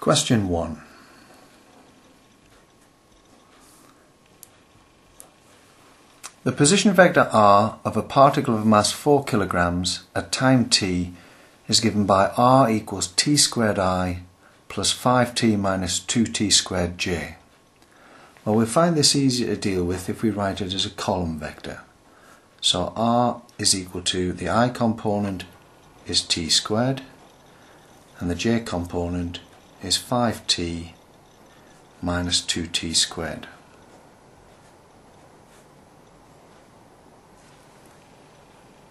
Question 1. The position vector r of a particle of mass 4 kilograms at time t is given by r equals t squared I plus 5t minus 2t squared j. Well, we'll find this easier to deal with if we write it as a column vector. So r is equal to the I component is t squared and the j component is 5t minus 2t squared.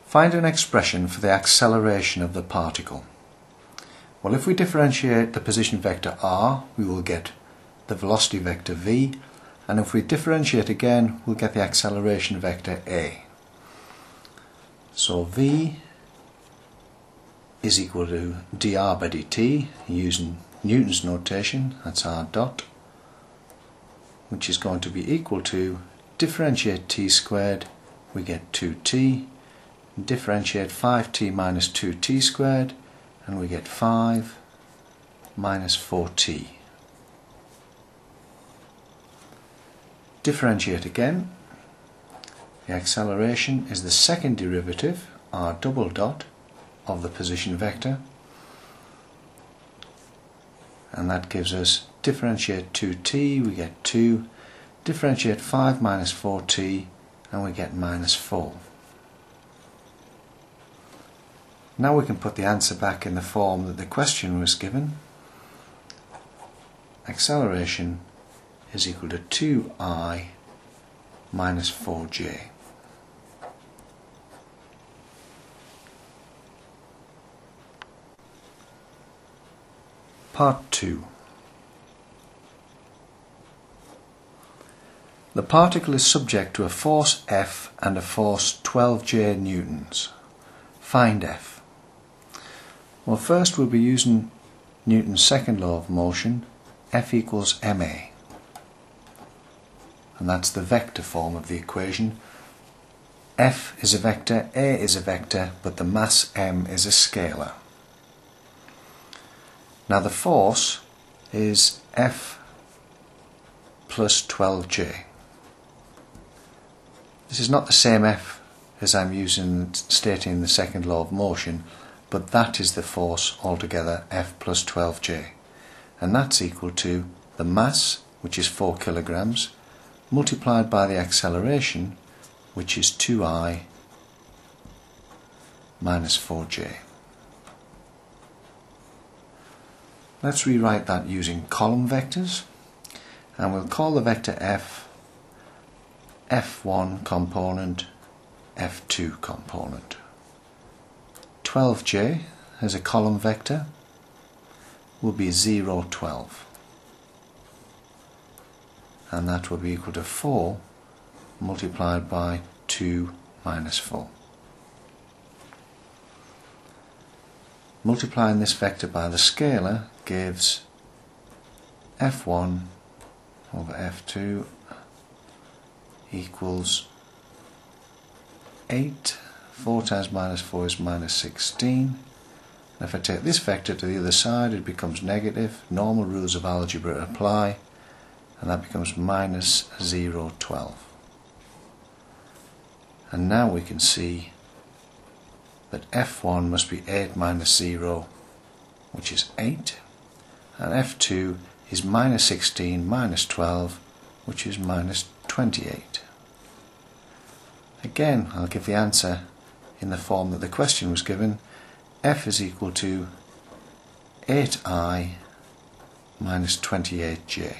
Find an expression for the acceleration of the particle. Well, if we differentiate the position vector r, we will get the velocity vector v, and if we differentiate again, we'll get the acceleration vector a. So v is equal to dr by dt, using Newton's notation, that's r dot, which is going to be equal to, differentiate t squared, we get 2t, differentiate 5t minus 2t squared, and we get 5 minus 4t. Differentiate again, the acceleration is the second derivative, r double dot, of the position vector, and that gives us differentiate 2t, we get 2, differentiate 5 minus 4t, and we get minus 4. Now we can put the answer back in the form that the question was given. Acceleration is equal to 2I minus 4j. Part 2. The particle is subject to a force F and a force 12j newtons. Find F. Well, first we'll be using Newton's second law of motion, F equals ma. And that's the vector form of the equation. F is a vector, A is a vector, but the mass m is a scalar. Now the force is F plus 12j. This is not the same F as I'm using stating the second law of motion, but that is the force altogether, F plus 12j. And that's equal to the mass, which is 4 kilograms, multiplied by the acceleration, which is 2I minus 4j. Let's rewrite that using column vectors, and we'll call the vector F F1 component, F2 component. 12j as a column vector will be 0, 12, and that will be equal to 4 multiplied by 2 minus 4. Multiplying this vector by the scalar gives F1 over F2 equals 8. 4 times minus 4 is minus 16. And if I take this vector to the other side, it becomes negative. Normal rules of algebra apply, and that becomes minus 0, 12. And now we can see that F1 must be 8 minus 0, which is 8, and F2 is minus 16 minus 12, which is minus 28. Again, I'll give the answer in the form that the question was given. F is equal to 8I minus 28j.